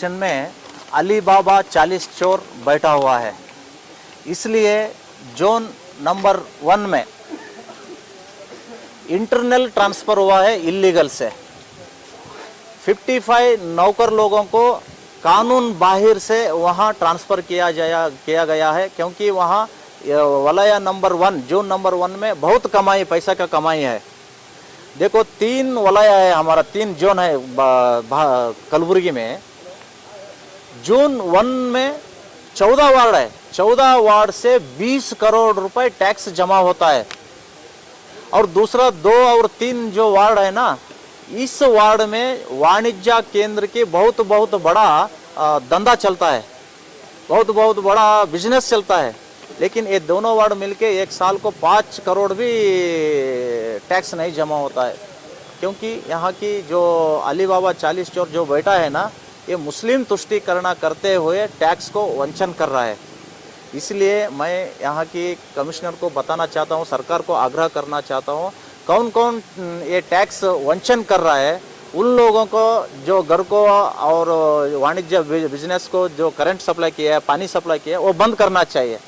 Junction में अली बाबा 40 चोर बैठा हुआ है। इसलिए जोन नंबर 1 में इंटरनल ट्रांसफ़र हुआ है इलीगल से। 55 नौकर लोगों को कानून बाहिर से वहाँ ट्रांसफ़र किया गया है, क्योंकि वहाँ वलया नंबर 1 जोन नंबर 1 में बहुत कमाई, पैसा का कमाई है। देखो 3 वलया है हमारा, 3 जोन है कलबुर्गी में। जोन 1 में 14 वार्ड है, 14 वार्ड से 20 करोड़ रुपए टैक्स जमा होता है। और दूसरा 2 और 3 जो वार्ड है ना, इस वार्ड में वाणिज्य केंद्र के बहुत बड़ा धंधा चलता है, बहुत बड़ा बिजनेस चलता है। लेकिन ये दोनों वार्ड मिलके एक साल को 5 करोड़ भी टैक्स नहीं जमा होता है, क्योंकि यहाँ की जो अली बाबा 40 चोर जो बैठा है ना, ये मुस्लिम तुष्टीकरण करते हुए टैक्स को वंचन कर रहा है। इसलिए मैं यहाँ की कमिश्नर को बताना चाहता हूँ, सरकार को आग्रह करना चाहता हूँ, कौन कौन ये टैक्स वंचन कर रहा है, उन लोगों को जो घर को और वाणिज्य बिजनेस को जो करंट सप्लाई किया है, पानी सप्लाई किया है, वो बंद करना चाहिए।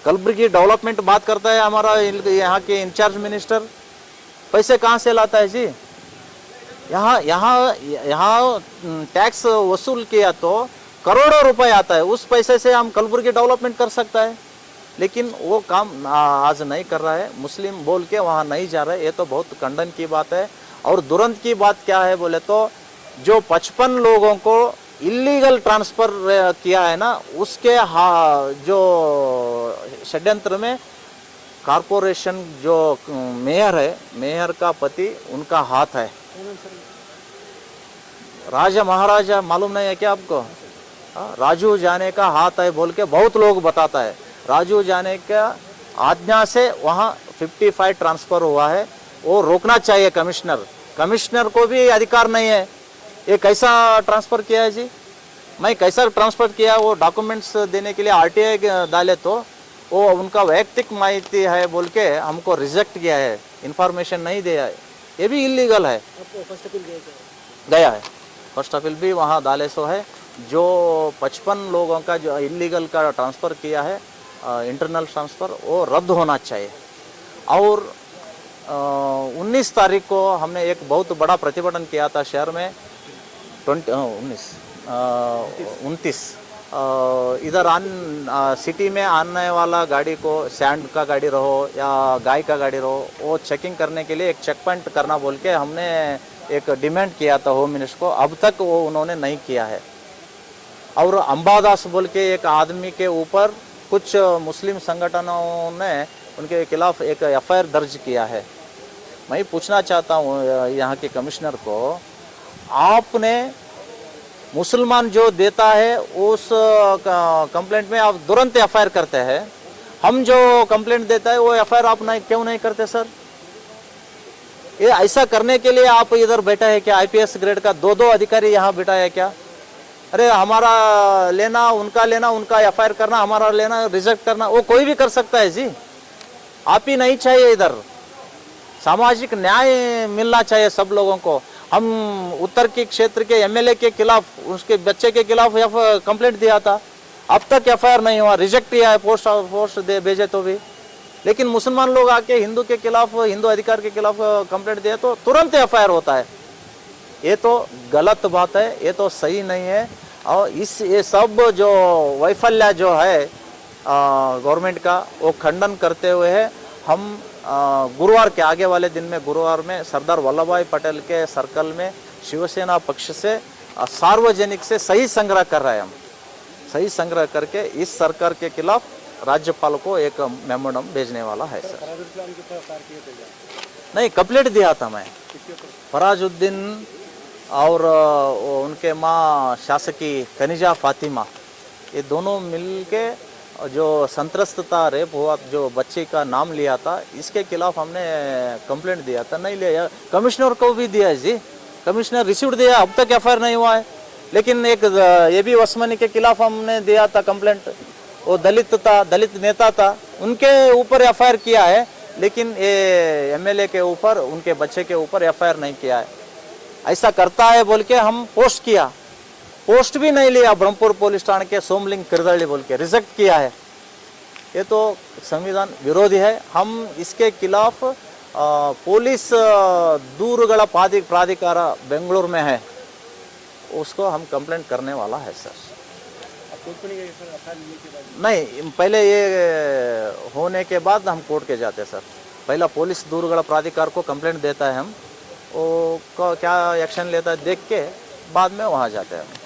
कलबुर्गी डेवलपमेंट बात करता है हमारा यहाँ के इंचार्ज मिनिस्टर, पैसे कहाँ से लाता है जी? यहाँ टैक्स वसूल किया तो करोड़ों रुपए आता है, उस पैसे से हम कलबुर्गी डेवलपमेंट कर सकता है। लेकिन वो काम आज नहीं कर रहा है, मुस्लिम बोल के वहाँ नहीं जा रहा है। ये तो बहुत खंडन की बात है। और दुरंत की बात क्या है बोले तो, जो 55 लोगों को इलीगल ट्रांसफ़र किया है ना, उसके जो षड्यंत्र में कारपोरेशन जो मेयर है, मेयर का पति उनका हाथ है। राजा महाराजा मालूम नहीं है क्या आपको? राजू जाने का हाथ है बोल के बहुत लोग बताता है। राजू जाने का आज्ञा से वहाँ 55 ट्रांसफ़र हुआ है, वो रोकना चाहिए कमिश्नर को भी अधिकार नहीं है। ये कैसा ट्रांसफ़र किया है जी? मैं कैसा ट्रांसफ़र किया, वो डॉक्यूमेंट्स देने के लिए आरटीआई डाले तो वो उनका वैयक्तिक माहिती है बोल के हमको रिजेक्ट किया है, इन्फॉर्मेशन नहीं दिया है। ये भी इलीगल है। गया है, फर्स्ट अपील भी वहाँ डाले सो है। जो 55 लोगों का जो इलीगल का ट्रांसफ़र किया है, इंटरनल ट्रांसफ़र, वो रद्द होना चाहिए। और 19 तारीख को हमने एक बहुत बड़ा प्रतिभटन किया था शहर में। 29 इधर सिटी में आने वाला गाड़ी को, सैंड का गाड़ी रहो या गाय का गाड़ी रहो, वो चेकिंग करने के लिए एक चेक पॉइंट करना बोल के हमने एक डिमांड किया था होम मिनिस्टर को। अब तक वो उन्होंने नहीं किया है। और अंबादास बोल के एक आदमी के ऊपर कुछ मुस्लिम संगठनों ने उनके खिलाफ एक एफआईआर दर्ज किया है। मैं पूछना चाहता हूँ यहाँ के कमिश्नर को, आपने मुसलमान जो देता है उस कंप्लेंट में आप तुरंत एफआईआर करते हैं, हम जो कंप्लेंट देता है वो एफआईआर आप क्यों नहीं करते सर? ये ऐसा करने के लिए आप इधर बैठा है क्या? आईपीएस ग्रेड का 2 अधिकारी यहाँ बैठा है क्या? अरे हमारा लेना, उनका एफआईआर करना, हमारा लेना, रिजेक्ट करना, वो कोई भी कर सकता है जी। आप ही नहीं चाहिए, इधर सामाजिक न्याय मिलना चाहिए सब लोगों को। हम उत्तर के क्षेत्र के एमएलए के खिलाफ, उसके बच्चे के खिलाफ कंप्लेंट दिया था, अब तक एफआईआर नहीं हुआ, रिजेक्ट किया है, पोस्ट भेजे तो भी। लेकिन मुसलमान लोग आके हिंदू के खिलाफ, हिंदू अधिकार के खिलाफ कंप्लेंट दिया तो तुरंत एफआईआर होता है। ये तो गलत बात है, ये तो सही नहीं है। और ये सब जो वैफल्य जो है गवर्नमेंट का, वो खंडन करते हुए है हम गुरुवार के आगे वाले दिन में, गुरुवार में सरदार वल्लभ भाई पटेल के सर्कल में शिवसेना पक्ष से सार्वजनिक से सही संग्रह कर रहे हैं। हम सही संग्रह करके इस सरकार के खिलाफ राज्यपाल को एक मेमोरेंडम भेजने वाला है सर। नहीं, कंप्लेंट दिया था मैं। फराजुद्दीन और उनके माँ शासकी कनिजा फातिमा, ये दोनों मिलके जो संत्रस्तता, रेप हुआ, जो बच्चे का नाम लिया था, इसके खिलाफ हमने कंप्लेंट दिया था। नहीं लिया, कमिश्नर को भी दिया है जी, कमिश्नर रिसीव्ड दिया, अब तक एफआईआर नहीं हुआ है। लेकिन एक ये भी वस्मनी के खिलाफ हमने दिया था कंप्लेंट, वो दलित नेता था, उनके ऊपर एफआईआर किया है। लेकिन ये एमएलए के ऊपर, उनके बच्चे के ऊपर एफआईआर नहीं किया है। ऐसा करता है बोल के हम पोस्ट किया, पोस्ट भी नहीं लिया ब्रह्मपुर पुलिस थाने के सोमलिंग किरदली बोल के रिजेक्ट किया है। ये तो संविधान विरोधी है। हम इसके खिलाफ पुलिस दूरगढ़ प्राधिकार बेंगलुरु में है, उसको हम कंप्लेंट करने वाला है सर। नहीं, पहले ये होने के बाद हम कोर्ट के जाते सर। पहला पुलिस दूरगढ़ प्राधिकार को कंप्लेंट देता है, हम वो क्या एक्शन लेता है देख के बाद में वहाँ जाते हैं हम।